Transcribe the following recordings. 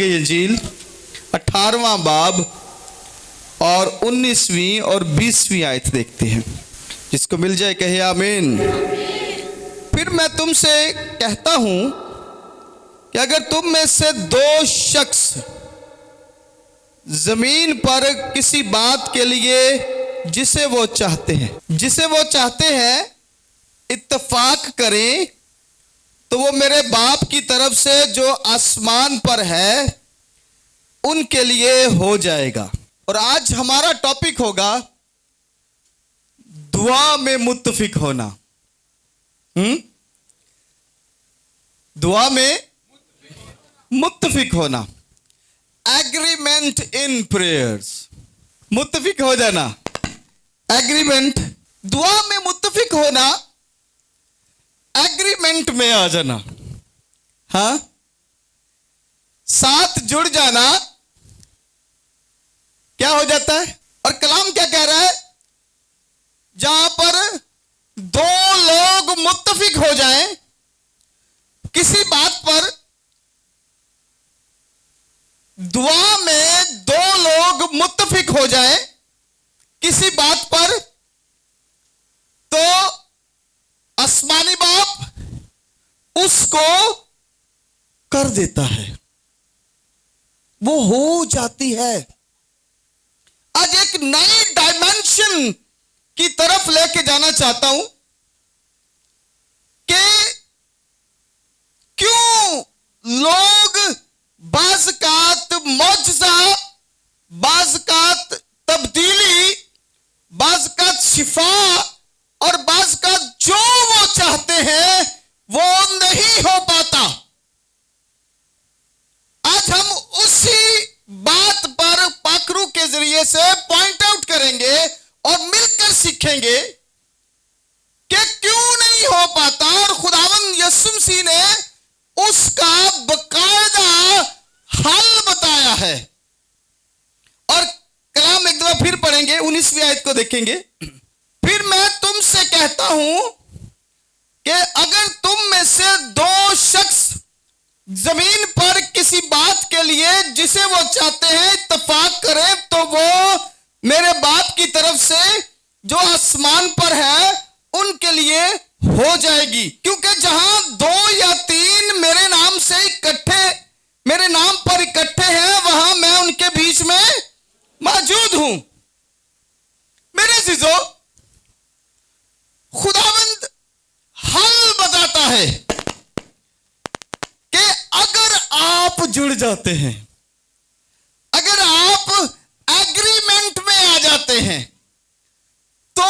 गई इंजील 18वां बाब और 19वीं और 20वीं आयत देखते हैं। जिसको मिल जाए कहे आमीन। फिर मैं तुमसे कहता हूं कि अगर तुम में से दो शख्स जमीन पर किसी बात के लिए जिसे वो चाहते हैं इत्तेफाक करें, तो वो मेरे बाप की तरफ से जो आसमान पर है उनके लिए हो जाएगा। और आज हमारा टॉपिक होगा दुआ में मुत्तफिक होना। दुआ में मुत्तफिक होना, एग्रीमेंट इन प्रेयर्स। मुत्तफिक हो जाना, एग्रीमेंट। दुआ में मुत्तफिक होना, एग्रीमेंट में आ जाना। हाँ, साथ जुड़ जाना क्या हो जाता है। और कलाम क्या कह रहा है, जहां पर दो लोग मुत्तफिक हो जाएं किसी बात पर, दुआ में दो लोग मुत्तफिक हो जाएं किसी बात पर, तो आसमानी बाप उसको कर देता है, वो हो जाती है। आज एक नई डायमेंशन की तरफ लेके जाना चाहता हूं कि क्यों लोग बाज़कात मौजज़ा, बाज़कात तब्दीली, बाज़कात शिफा और बाज़कात जो वो चाहते हैं वो नहीं हो पाता। आज हम उसी बात पर पाकरू के जरिए से पॉइंट आउट करेंगे और मिलकर सीखेंगे कि क्यों नहीं हो पाता। और खुदावंद यीशु मसीह ने उसका बकायदा हल बताया है। और कलाम एक दफा फिर पढ़ेंगे, 19वीं आयत को देखेंगे। फिर मैं तुमसे कहता हूं कि अगर तुम में से दो शख्स जमीन पर किसी बात के लिए जिसे वो चाहते हैं इत्तेफाक करें, तो वो मेरे बाप की तरफ से जो आसमान पर है उनके लिए हो जाएगी। क्योंकि जहां दो या तीन मेरे नाम से इकट्ठे, मेरे नाम पर इकट्ठे हैं, वहां मैं उनके बीच में मौजूद हूं। मेरे अजीजों, खुदावंद हल बताता है कि अगर आप जुड़ जाते हैं, अगर आप एग्रीमेंट में आ जाते हैं, तो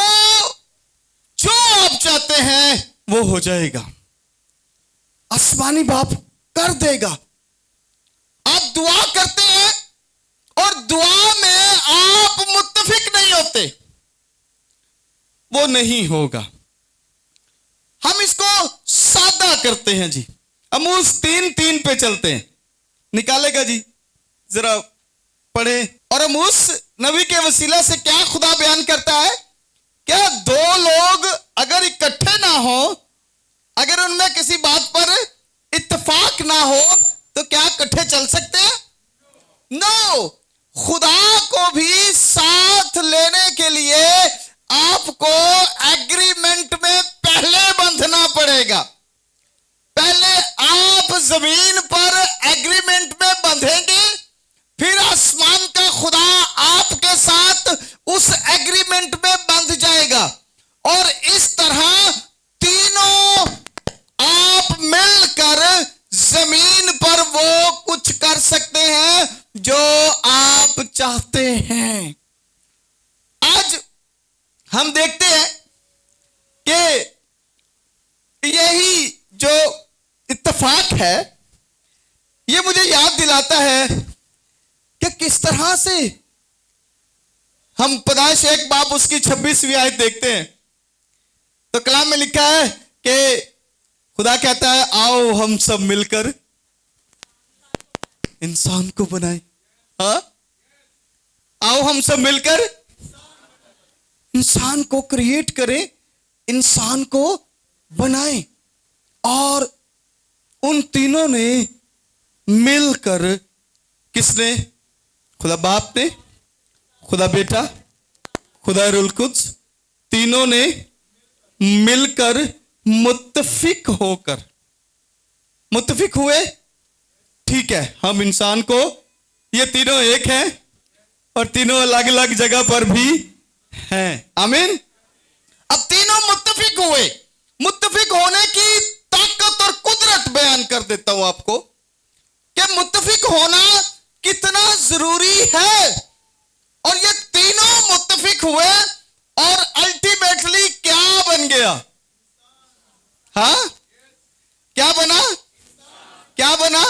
जो आप चाहते हैं वो हो जाएगा। आसमानी बाप कर देगा। आप दुआ करते हैं और दुआ में आप मुत्तफिक नहीं होते, वो नहीं होगा। हम इसको सादा करते हैं जी। अमूस 3:3 पे चलते हैं, निकालेगा जी, जरा पढ़े। और अमूस नबी के वसीला से क्या खुदा बयान करता है, क्या दो लोग अगर इकट्ठे ना हो, अगर उनमें किसी बात पर इत्तेफाक ना हो, तो क्या इकट्ठे चल सकते हैं? नो। खुदा को भी साथ लेने के लिए आपको एग्रीमेंट में पहले बंधना पड़ेगा। पहले आप जमीन पर एग्रीमेंट में बंधेंगे, फिर आसमान का खुदा आपके साथ उस एग्रीमेंट में बंध जाएगा। और इस तरह तीनों आप मिलकर जमीन पर वो कुछ कर सकते हैं जो आप चाहते हैं। आज हम देखते हैं कि यही जो इत्तेफाक है, ये मुझे याद दिलाता है कि किस तरह से हम पैदाइश 1 बाब उसकी 26वीं आयत देखते हैं, तो कलाम में लिखा है कि खुदा कहता है, आओ हम सब मिलकर इंसान को बनाएं। हाँ, आओ हम सब मिलकर इंसान को क्रिएट करें, इंसान को बनाएं। और उन तीनों ने मिलकर किसने? खुदा बाप ने, खुदा बेटा, खुदा रूहुल कुद्स, तीनों ने मिलकर मुत्तफिक होकर, मुत्तफिक हुए। ठीक है, हम इंसान को, ये तीनों एक हैं और तीनों अलग अलग जगह पर भी हैं। आमीन। अब तीनों मुत्तफिक हुए। मुत्तफिक होने की ताकत और कुदरत बयान कर देता हूं आपको कि मुत्तफिक होना कितना जरूरी है। और ये तीनों मुत्तफिक हुए और अल्टीमेटली क्या बन गया? हाँ, क्या बना? क्या बना?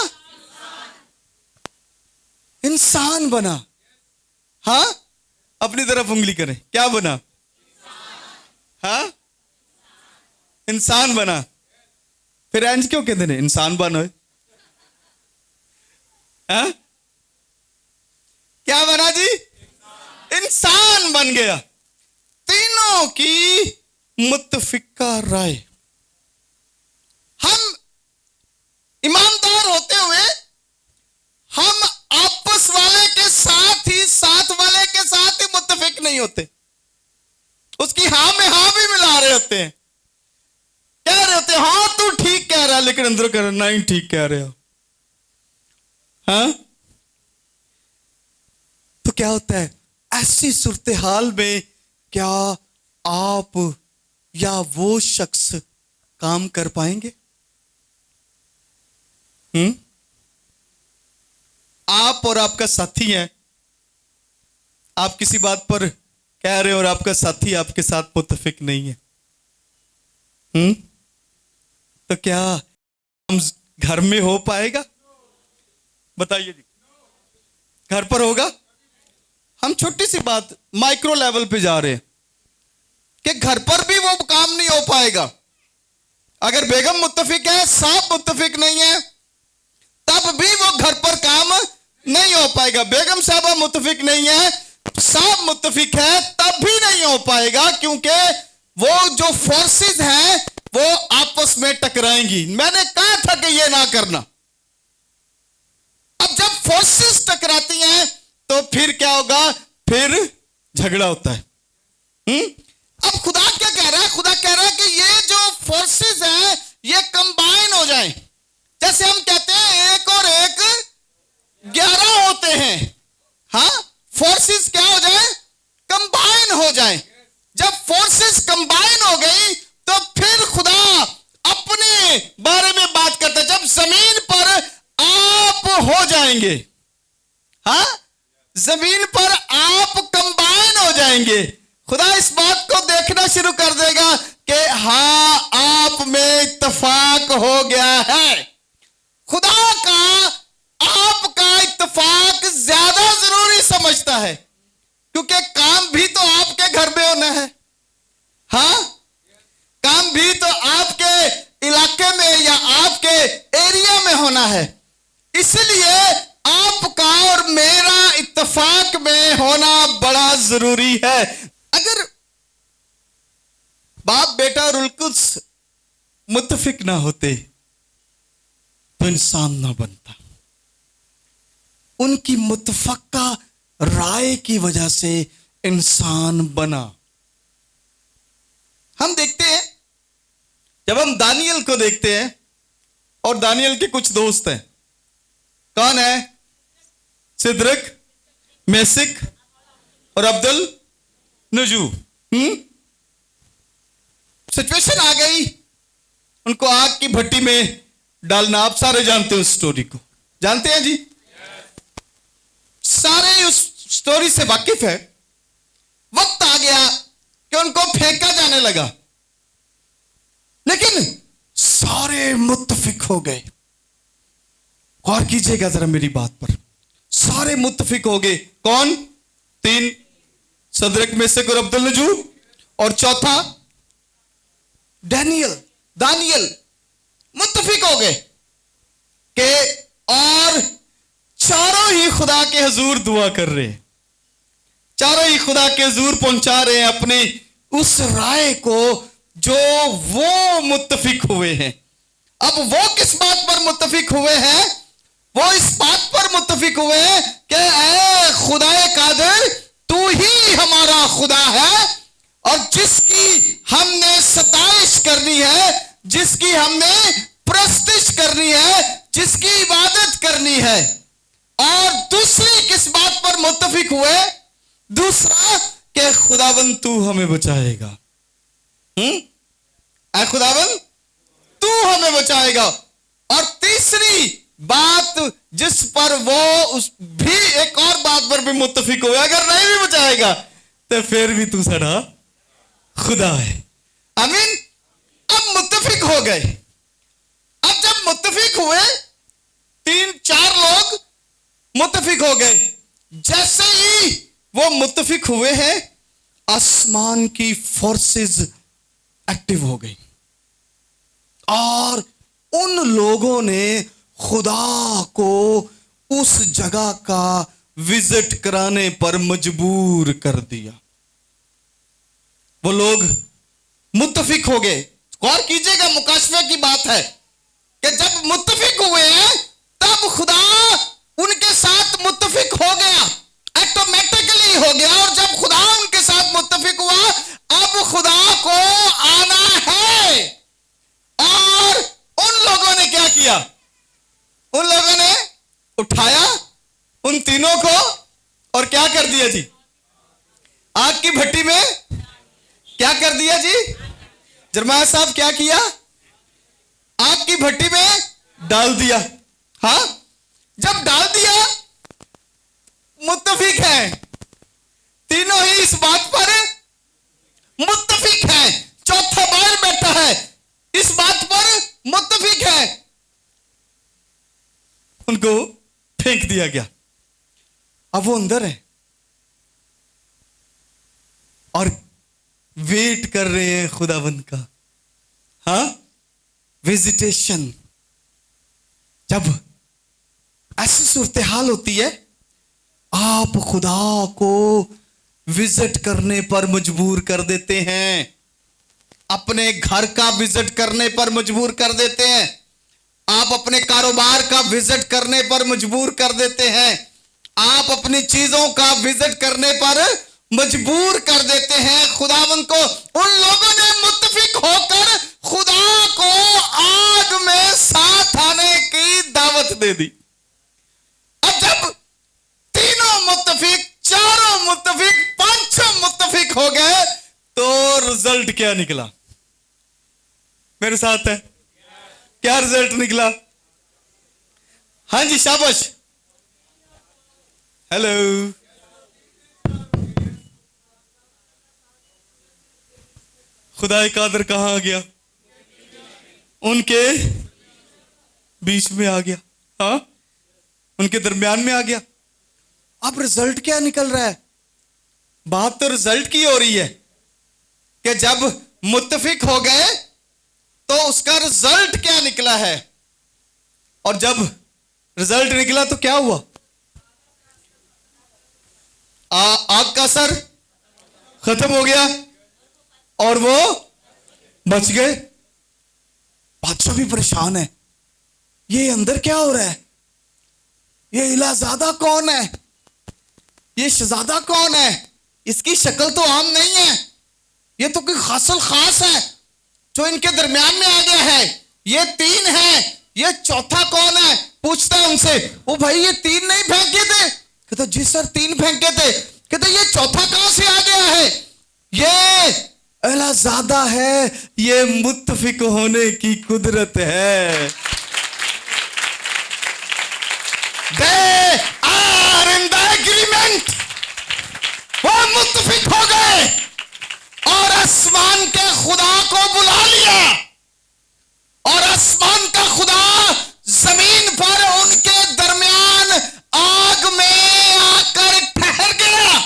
इंसान बना। हाँ, अपनी तरफ उंगली करें, क्या बना? हाँ, इंसान बना। फिर एंज क्यों कहते हैं इंसान बनो? हाँ, क्या बना जी? इंसान बन गया। तीनों की मुत्तफिका राय। हम ईमानदार होते हुए हम आपस वाले के साथ ही, साथ वाले के साथ ही मुत्तफिक नहीं होते। उसकी हां में हां भी मिला रहे होते हैं, कह रहे होते हैं हाँ तू ठीक कह रहा है, लेकिन अंदर कह रहा नहीं ठीक कह रहे हो। हाँ, तो क्या होता है ऐसी सूरत हाल में? क्या आप या वो शख्स काम कर पाएंगे? आप और आपका साथी है, आप किसी बात पर कह रहे हो और आपका साथी आपके साथ मुत्तफिक नहीं है। तो क्या हम घर में हो पाएगा? बताइए जी, घर पर होगा? हम छोटी सी बात माइक्रो लेवल पे जा रहे हैं कि घर पर भी वो काम नहीं हो पाएगा। अगर बेगम मुत्तफिक है, साहब मुत्तफिक नहीं है, तब भी वो घर पर काम नहीं हो पाएगा। बेगम साहबा मुत्तफिक नहीं है, साहब मुत्तफिक है, तब भी नहीं हो पाएगा, क्योंकि वो जो फोर्सेस हैं वो आपस में टकराएंगी। मैंने कहा था कि ये ना करना। अब जब फोर्सेस टकराती हैं तो फिर क्या होगा? फिर झगड़ा होता है। अब खुदा क्या कह रहा है? खुदा कह रहा है कि ये जो फोर्सेस हैं ये कंबाइन हो जाएं। जैसे हम कहते हैं 1 और 1 11 होते हैं। हाँ, फोर्सेस क्या हो जाए? कंबाइन हो जाए। जब फोर्सेस कंबाइन हो गई तो फिर खुदा अपने बारे में बात करता है। जब जमीन पर आप हो जाएंगे, हाँ, जमीन पर आप कंबाइन हो जाएंगे, खुदा इस बात को देखना शुरू कर देगा कि हाँ आप में इत्तेफाक हो गया है। खुदा का आपका इत्तेफाक ज्यादा जरूरी समझता है, क्योंकि काम भी तो आपके घर में होना है। हाँ, काम भी तो आपके इलाके में या आपके एरिया में होना है। इसलिए आपका और मेरा इत्तेफाक में होना बड़ा जरूरी है। अगर बाप बेटा रूहुल कुद्स मुत्तफिक ना होते तो इंसान ना बनता। उनकी मुत्तफका राय की वजह से इंसान बना। हम देखते हैं, जब हम दानियल को देखते हैं, और दानियल के कुछ दोस्त हैं, कौन है? सिद्रक, मेसिक और अब्दुल नजू। सिचुएशन आ गई, उनको आग की भट्टी में डालना। आप सारे जानते हो उस स्टोरी को, जानते हैं जी? सारे उस स्टोरी से वाकिफ है। वक्त आ गया कि उनको फेंका जाने लगा, लेकिन सारे मुत्तफिक हो गए। गौर कीजिएगा जरा मेरी बात पर, सारे मुत्तफिक हो गए। कौन? 3, सदरक, मेसक और अब्दुल नजू, और चौथा दानियल मुत्तफिक हो गए कि और चारों ही खुदा के हुजूर दुआ कर रहे हैं, चारों ही खुदा के हुजूर पहुंचा रहे हैं अपनी उस राय को जो वो मुत्तफिक हुए हैं। अब वो किस बात पर मुत्तफिक हुए हैं? वो इस बात पर मुत्तफिक हुए कि ऐ खुदाए कादिर, तू ही हमारा खुदा है और जिसकी हमने सताइश करनी है, जिसकी हमने प्रस्तिश करनी है, जिसकी इबादत करनी है। और दूसरी किस बात पर मुत्तफिक हुए? दूसरा कि खुदावन तू हमें बचाएगा। ऐ खुदावन तू हमें बचाएगा। और तीसरी बात जिस पर वो उस भी एक और बात पर भी मुत्तफिक हुए, अगर नहीं भी बचाएगा तो फिर भी तू साडा खुदा है। आमीन। अब मुत्तफिक हो गए। अब जब मुत्तफिक हुए, 3-4 लोग मुत्तफिक हो गए। जैसे ही वो मुत्तफिक हुए हैं, आसमान की फोर्सेस एक्टिव हो गई और उन लोगों ने खुदा को उस जगह का विजिट कराने पर मजबूर कर दिया। वो लोग मुत्तफिक हो गए। गौर कीजिएगा, मुकाशफे की बात है कि जब मुत्तफिक हुए हैं तब खुदा उनके साथ मुत्तफिक हो गया, ऑटोमेटिकली हो गया। और जब खुदा उनके साथ मुत्तफिक हुआ, अब खुदा को आना है। और उन लोगों ने क्या किया? उन लोगों ने उठाया उन तीनों को और क्या कर दिया जी? आग की भट्टी में क्या कर दिया जी? जरमाया साहब क्या किया? आग की भट्टी में डाल दिया। हाँ, जब डाल दिया, मुत्तफिक है, तीनों ही इस बात पर मुत्तफिक है। चौथा बार बैठा है, इस बात पर मुत्तफिक है। उनको फेंक दिया गया। अब वो अंदर है और वेट कर रहे हैं खुदावंद का, हाँ, विजिटेशन। जब ऐसी सूरत हाल होती है, आप खुदा को विजिट करने पर मजबूर कर देते हैं, अपने घर का विजिट करने पर मजबूर कर देते हैं, आप अपने कारोबार का विजिट करने पर मजबूर कर देते हैं, आप अपनी चीजों का विजिट करने पर मजबूर कर देते हैं खुदावंद को। उन लोगों ने मुत्तफिक होकर खुदा को आग में साथ आने की दावत दे दी। अब जब तीनों मुत्तफिक, चारों मुत्तफिक, पांचों मुत्तफिक हो गए तो रिजल्ट क्या निकला? मेरे साथ है, क्या रिजल्ट निकला? हाँ जी, शाबाश, हेलो। खुदाए कादर कहां आ गया? उनके बीच में आ गया, हाँ, उनके दरमियान में आ गया। अब रिजल्ट क्या निकल रहा है? बात तो रिजल्ट की हो रही है कि जब मुत्तफिक हो गए तो उसका रिजल्ट क्या निकला है। और जब रिजल्ट निकला तो क्या हुआ? आग का असर खत्म हो गया और वो बच गए। बादशाह भी परेशान है, ये अंदर क्या हो रहा है? ये इलाजादा कौन है? ये शहजादा कौन है? इसकी शक्ल तो आम नहीं है, ये तो कोई खासल खास है जो इनके दरमियान में आ गया है। ये 3 है, ये चौथा कौन है? पूछता है उनसे, ओ भाई ये 3 नहीं फेंके थे? कहते जी सर 3 फेंके थे। कहते ये चौथा कहां से आ गया है? ये इलाजादा है, ये मुत्तफिक होने की कुदरत है। They are in the agreement। वो मुत्तफिक हो गए और आसमान के खुदा को बुला लिया और आसमान का खुदा जमीन पर उनके दरमियान आग में आकर ठहर गया।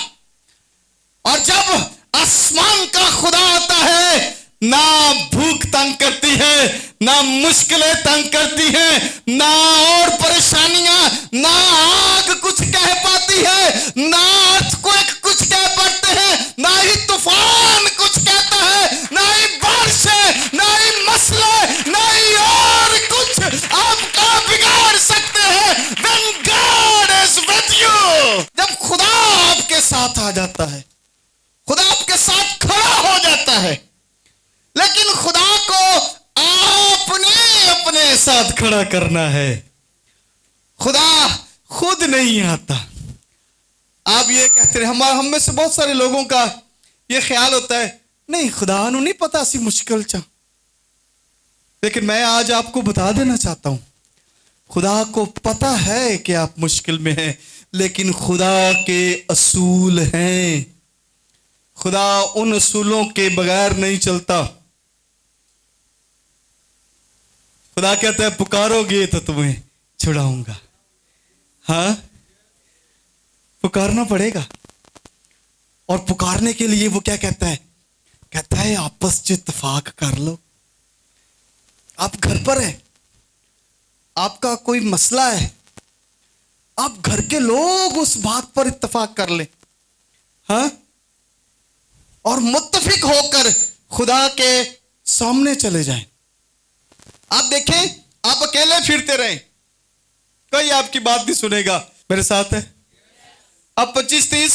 और जब आसमान का खुदा आता है, ना भूख तंग करती है, ना मुश्किलें तंग करती हैं, ना और परेशानियां, ना आग कुछ कह पाती है, ना अर्थक्वेक कुछ कह पाते हैं, ना ही तूफान कुछ कहता है, ना ही बारिशें, ना ही मसले, ना ही और कुछ आपका बिगाड़ सकते हैं। जाता है, खुदा आपके साथ खड़ा हो जाता है, लेकिन खुदा को आपने अपने साथ खड़ा करना है। खुदा खुद नहीं आता। आप ये कहते हैं, हम में से बहुत सारे लोगों का ये ख्याल होता है, नहीं खुदा नू नहीं पता सी मुश्किल चा। लेकिन मैं आज आपको बता देना चाहता हूं, खुदा को पता है कि आप मुश्किल में हैं, लेकिन खुदा के असूल हैं। खुदा उन असूलों के बगैर नहीं चलता। खुदा कहता है पुकारोगे तो तुम्हें छुड़ाऊंगा। हाँ, पुकारना पड़ेगा। और पुकारने के लिए वो क्या कहता है? कहता है आपस में इत्तेफाक कर लो। आप घर पर हैं, आपका कोई मसला है, आप घर के लोग उस बात पर इत्तेफाक कर लें, हाँ, और मुत्तफिक होकर खुदा के सामने चले जाएं। आप देखें, आप अकेले फिरते रहें, कोई आपकी बात नहीं सुनेगा। मेरे साथ है, आप 25-30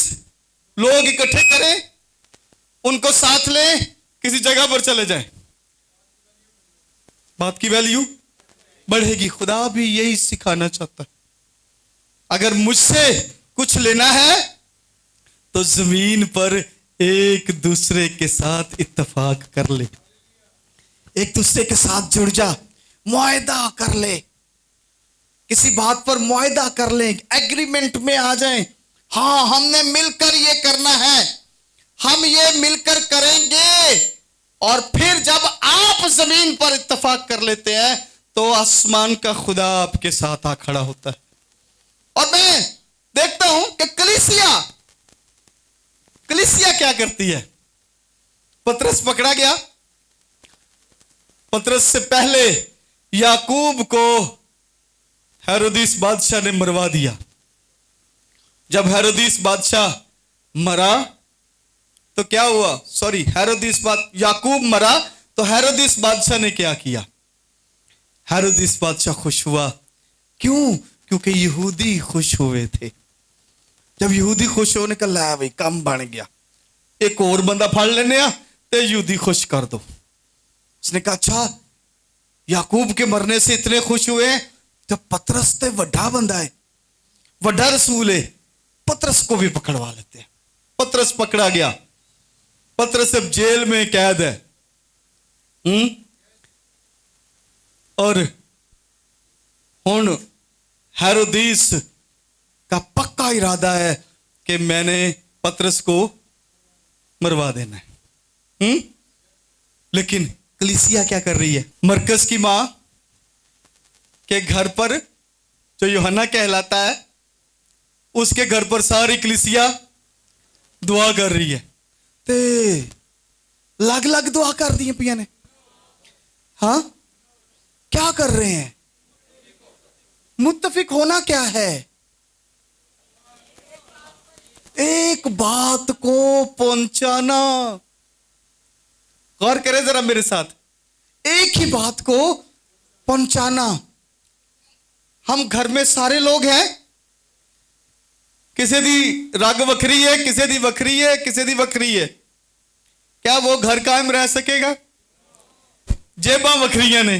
लोग इकट्ठे करें, उनको साथ लें, किसी जगह पर चले जाएं, बात की वैल्यू बढ़ेगी। खुदा भी यही सिखाना चाहता है। अगर मुझसे कुछ लेना है तो जमीन पर एक दूसरे के साथ इत्तेफाक कर ले, एक दूसरे के साथ जुड़ जा, मुआहदा कर ले, किसी बात पर मुआहदा कर ले, एग्रीमेंट में आ जाएं। हाँ, हमने मिलकर ये करना है, हम ये मिलकर करेंगे। और फिर जब आप जमीन पर इत्तेफाक कर लेते हैं तो आसमान का खुदा आपके साथ आ खड़ा होता है। और मैं देखता हूं कि कलीसिया क्या करती है। पतरस पकड़ा गया, पतरस से पहले याकूब को हेरोदिस बादशाह ने मरवा दिया। जब हेरोदिस बादशाह मरा तो क्या हुआ? याकूब मरा तो हेरोदिस बादशाह ने क्या किया? हेरोदिस बादशाह खुश हुआ। क्यों? क्योंकि यहूदी खुश हुए थे। जब यहूदी खुश होने का ला भाई काम बन गया, एक और बंदा फड़ लेने ते यहूदी खुश कर दो। उसने कहा अच्छा, याकूब के मरने से इतने खुश हुए तो पतरस ते वड्डा बंदा है, वड्डा रसूल है, पतरस को भी पकड़वा लेते हैं। पतरस पकड़ा गया, पतरस अब जेल में कैद है। और हुन हेरोदिस का पक्का इरादा है कि मैंने पतरस को मरवा देना है। लेकिन कलीसिया क्या कर रही है? मरकज की मां के घर पर, जो यूहन्ना कहलाता है, उसके घर पर सारी कलीसिया दुआ कर रही है। ते लग लग दुआ कर दी पिया ने। हाँ, क्या कर रहे हैं? मुत्तफिक होना क्या है? एक बात को पहुंचाना। गौर करें जरा मेरे साथ, एक ही बात को पहुंचाना। हम घर में सारे लोग हैं, किसी दी रग वखरी है, किसी दी वखरी है, किसी दी वखरी है। क्या वो घर कायम रह सकेगा? जेबां वखरियां ने।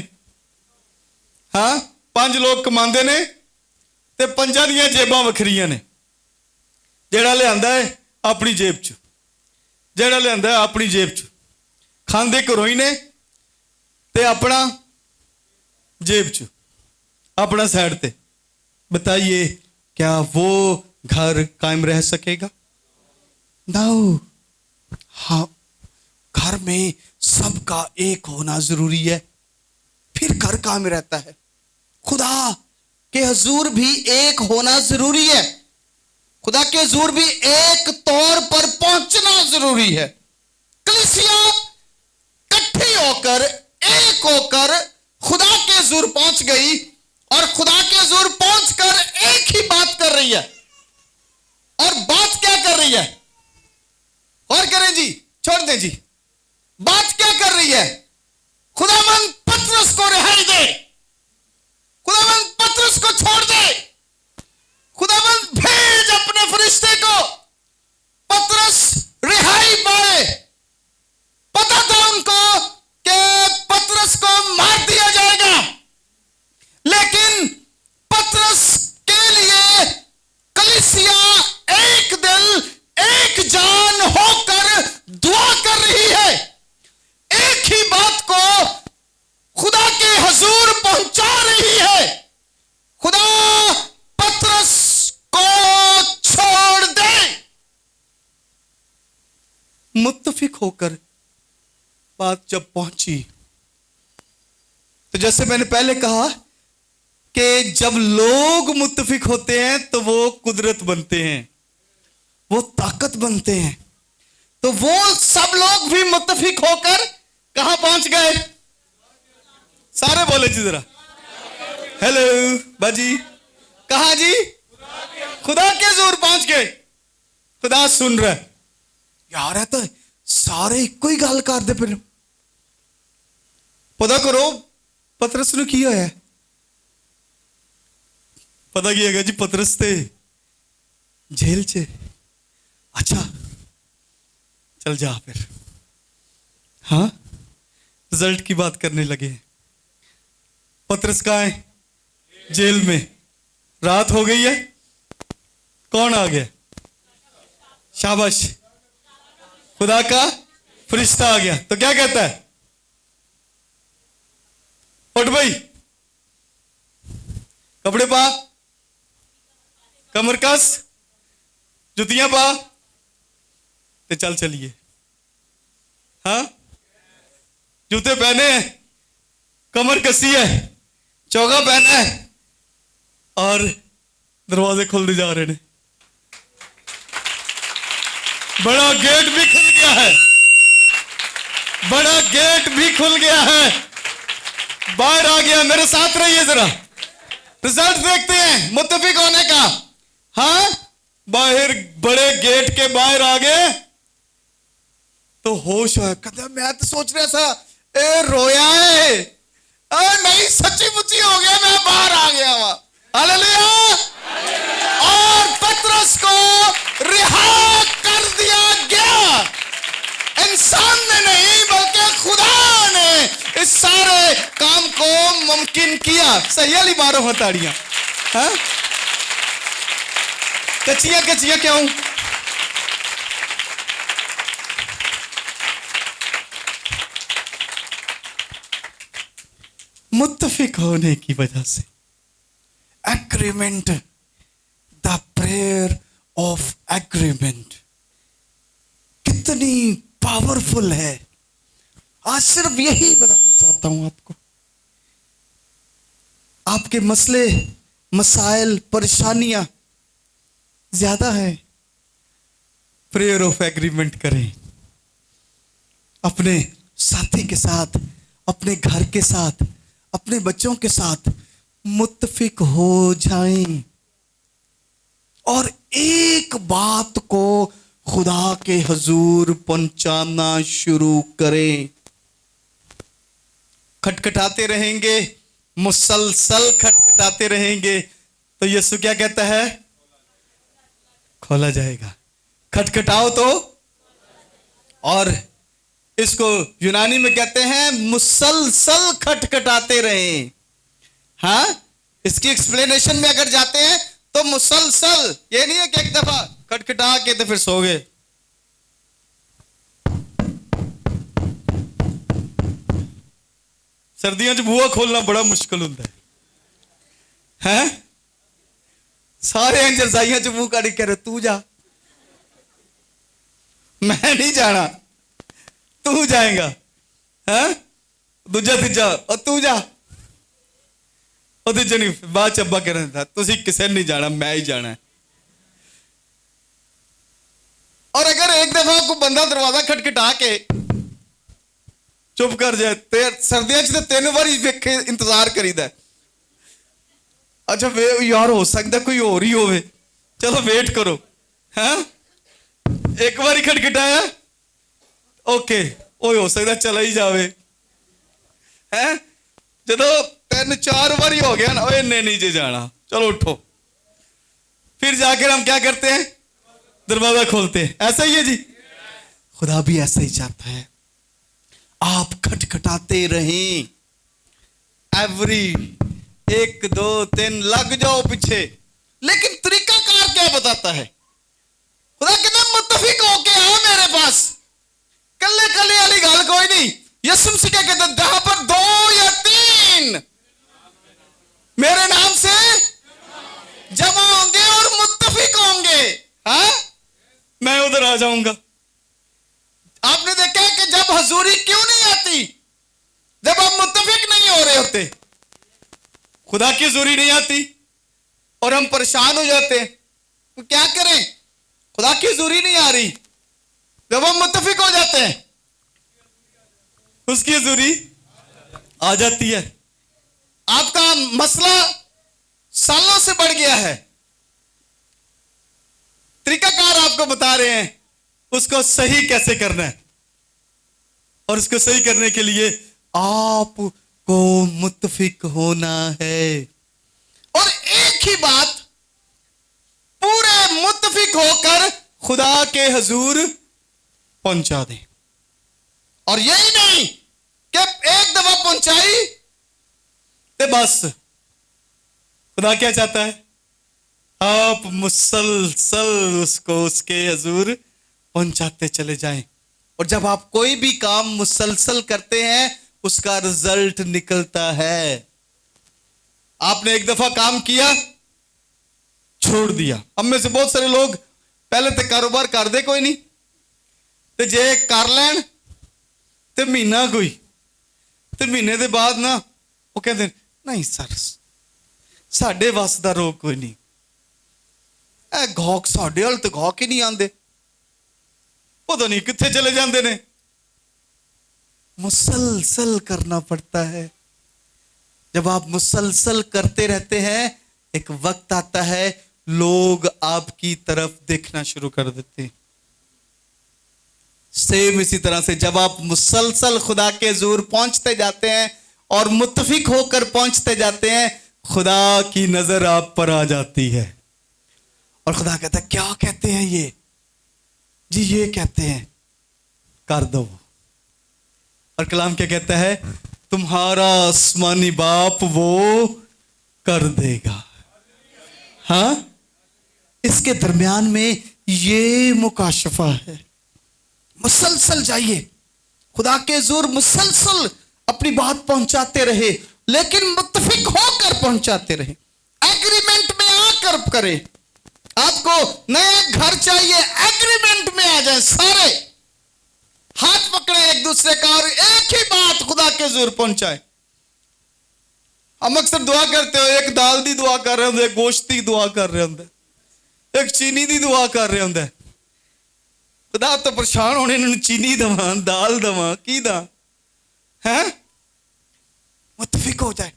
हाँ, 5 लोग कमांदे ने ते 5 दियां जेबां वखरियां ने। जेड़ा लियांदा है अपनी जेब च, जेड़ा लियांदा है अपनी जेब च, खांदे घरों ही ने ते अपना जेब च, अपना साइड ते। बताइए क्या वो घर कायम रह सकेगा? ना। हाँ, घर में सबका एक होना जरूरी है, फिर घर कायम रहता है। खुदा के हुजूर भी एक होना जरूरी है, खुदा के हुजूर भी एक तौर पर पहुंचना जरूरी है। कलीसिया इकट्ठी होकर, एक होकर खुदा के हुजूर पहुंच गई और खुदा के हुजूर पहुंचकर एक ही बात कर रही है। और बात क्या कर रही है? और करें जी, छोड़ दें जी। बात क्या कर रही है? खुदावंद पतरस को रिहाई दे, खुदावंद पतरस को छोड़ दे, खुदावंद भेज अपने फरिश्ते को, पतरस मुत्तफिक होकर बात जब पहुंची, तो जैसे मैंने पहले कहा कि जब लोग मुत्तफिक होते हैं तो वो कुदरत बनते हैं, वो ताकत बनते हैं। तो वो सब लोग भी मुत्तफिक होकर कहां पहुंच गए? सारे बोले जी जरा, हेलो बाजी, कहा जी? खुदा के हजूर पहुंच गए। खुदा सुन रहा है यार, है तो सारे इको ही गल करते पे। पता करो पतरस ने की होया? पता की है जी? पतरस थे जेल च। अच्छा चल जा फिर। हाँ, रिजल्ट की बात करने लगे। पतरस कहाँ है? जेल में। रात हो गई है, कौन आ गया? शाबाश, खुदा का फरिश्ता आ गया। तो क्या कहता है? उठ भाई, कपड़े पा, कमर कस, जुतियां पा, ते चल चलिए। हाँ, जूते पहने हैं, कमर कसी है, चौगा पहना है और दरवाजे खुलते जा रहे हैं। बड़ा गेट भी खुल गया है, बड़ा गेट भी खुल गया है, बाहर आ गया। मेरे साथ रहिए जरा, रिजल्ट देखते हैं मुत्तफिक होने का। हाँ, बाहर बड़े गेट के बाहर आ गए तो होश है। कहता मैं तो सोच रहा था ए रोया है, नहीं सच्ची मुच्ची हो गया, मैं बाहर आ गया वहां। हालेलुया। और पतरस को रिहा कर दिया गया। इंसान ने नहीं बल्कि खुदा ने इस सारे काम को मुमकिन किया। सही वाली मारो हथाड़ियां। हाँ, कचिया कचिया क्या हूं? मुत्तफिक होने की वजह से। Agreement, the prayer of agreement कितनी पावरफुल है। आज सिर्फ यही बताना चाहता हूं आपको। आपके मसले, मसाइल, परेशानियां ज्यादा है, प्रेयर ऑफ एग्रीमेंट करें। अपने साथी के साथ, अपने घर के साथ, अपने बच्चों के साथ मुत्तफिक हो जाएं और एक बात को खुदा के हजूर पहुंचाना शुरू करें। खटखटाते रहेंगे, मुसलसल खटखटाते रहेंगे तो यीशु क्या कहता है? खोला जाएगा। खटखटाओ तो। और इसको यूनानी में कहते हैं मुसलसल खटखटाते रहें। हाँ, इसकी एक्सप्लेनेशन में अगर जाते हैं तो मुसलसल, ये नहीं है कि एक दफा खटखटा के तो फिर सो गए। सर्दियों च बूहा खोलना बड़ा मुश्किल होता है। हैं? सारे रजाइयां च मुंह काढ़ के तू जा, मैं नहीं जाना, तू जाएगा। हैं? दूजा तीजा और तू जा, और तीजा नहीं, बाद चब्बा कह रहा था तुसी किसे नहीं जाना, मैं ही जाना है। और अगर एक दफा कोई बंदा दरवाजा खटखटा के चुप कर जाए, सर्दियों च तो 3 बार वेखे इंतजार करीदा। अच्छा वे यार हो सकता कोई और ही होवे, चलो वेट करो। हैं? एक बार खटखटाया, ओके, ओ हो सकता चला ही जावे। हैं? जदों 3-4 बार हो गया ना, इन्हें नहीं जे जाना, चलो उठो। फिर जाकर हम क्या करते हैं? दरवाजा खोलते हैं। ऐसा ही है जी, खुदा भी ऐसा ही चाहता है। आप खटखटाते रहें, एवरी 1 2 3 लग जाओ पीछे। लेकिन तरीकाकार क्या बताता है? खुदा कहता मुत्तफिक होके आओ मेरे पास, कल्ले कल्ले वाली गल कोई नहीं। यीशु मसीह क्या कहता है? जहां पर 2 या 3 मेरे नाम से जमा होंगे और मुत्तफिक होंगे, हाँ, मैं उधर आ जाऊंगा। हजूरी क्यों नहीं आती जब आप मुत्तफिक नहीं हो रहे होते? खुदा की हजूरी नहीं आती और हम परेशान हो जाते हैं, तो क्या करें? खुदा की हजूरी नहीं आ रही, जब हम मुत्तफिक हो जाते हैं उसकी हजूरी आ जाती है। आपका मसला सालों से बढ़ गया है, तरीकाकार आपको बता रहे हैं उसको सही कैसे करना है, और उसको सही करने के लिए आपको मुत्तफिक होना है। और एक ही बात पूरे मुत्तफिक होकर खुदा के हजूर पहुंचा दें। और यही नहीं कि एक दफा पहुंचाई तो बस, खुदा क्या चाहता है? आप मुसलसल उसको उसके हजूर पहुंचाते चले जाएं। और जब आप कोई भी काम मुसलसल करते हैं उसका रिजल्ट निकलता है। आपने एक दफा काम किया, छोड़ दिया। हम में से बहुत सारे लोग पहले तो कारोबार कर दे कोई नहीं, तो जे कर लैन तो महीना कोई, तो महीने के बाद ना वो कहते नहीं सर साडे वस दा रोग कोई नहीं, गौक साडे वाल तो गौक ही नहीं आते, पता नहीं कितने चले जाते ने। मुसलसल करना पड़ता है। जब आप मुसलसल करते रहते हैं एक वक्त आता है लोग आपकी तरफ देखना शुरू कर देते हैं। सेम इसी तरह से जब आप मुसलसल खुदा के हुजूर पहुंचते जाते हैं और मुत्तफिक होकर पहुंचते जाते हैं, खुदा की नजर आप पर आ जाती है और खुदा कहता है क्या कहते हैं ये जी, ये कहते हैं कर दो। और कलाम क्या कहता है? तुम्हारा आसमानी बाप वो कर देगा। हाँ, इसके दरमियान में ये मुकाशफा है। मुसलसल जाइए, खुदा के हुजूर मुसलसल अपनी बात पहुंचाते रहे, लेकिन मुत्तफिक होकर पहुंचाते रहे, एग्रीमेंट में आकर करे। आपको नया घर चाहिए, एग्रीमेंट में आ जाए, सारे हाथ पकड़े एक दूसरे का और एक ही बात खुदा के हुजूर पहुंचाए। हम अक्सर दुआ करते हो, एक दाल दी दुआ कर रहे होंगे, एक गोश्त की दुआ कर रहे होंगे, एक चीनी दी दुआ कर रहे होंगे। खुदा तो परेशान होने, इन्होंने चीनी दवा दाल दवा की दा है, मुत्तफिक हो जाए।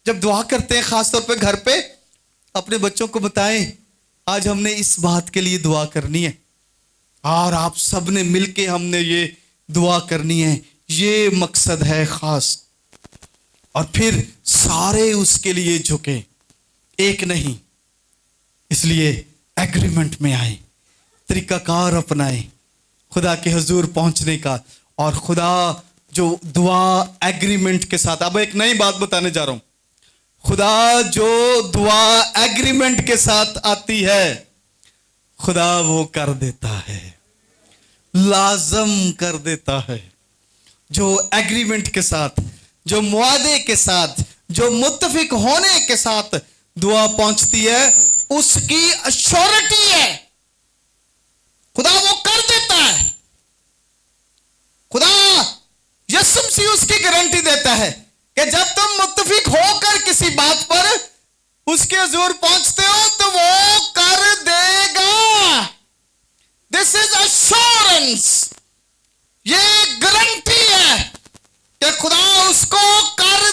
जब दुआ करते हैं खासतौर पे घर पे, अपने बच्चों को बताएं आज हमने इस बात के लिए दुआ करनी है और आप सब ने मिलके हमने ये दुआ करनी है, ये मकसद है खास। और फिर सारे उसके लिए झुके, एक नहीं। इसलिए एग्रीमेंट में आए, तरीकाकार अपनाए खुदा के हुजूर पहुंचने का। और खुदा जो दुआ एग्रीमेंट के साथ, अब एक नई बात बताने जा रहा हूं, खुदा जो दुआ एग्रीमेंट के साथ आती है खुदा वो कर देता है, लाजम कर देता है। जो एग्रीमेंट के साथ, जो मुआदे के साथ, जो मुत्तफिक होने के साथ दुआ पहुंचती है, उसकी अश्योरिटी है, खुदा वो कर देता है। खुदा यीशु मसीह उसकी गारंटी देता है कि जब तुम मुत्तफिक होकर किसी बात पर उसके हुजूर पहुंचते हो तो वो कर देगा। दिस इज अश्योरेंस, ये गारंटी है कि खुदा उसको कर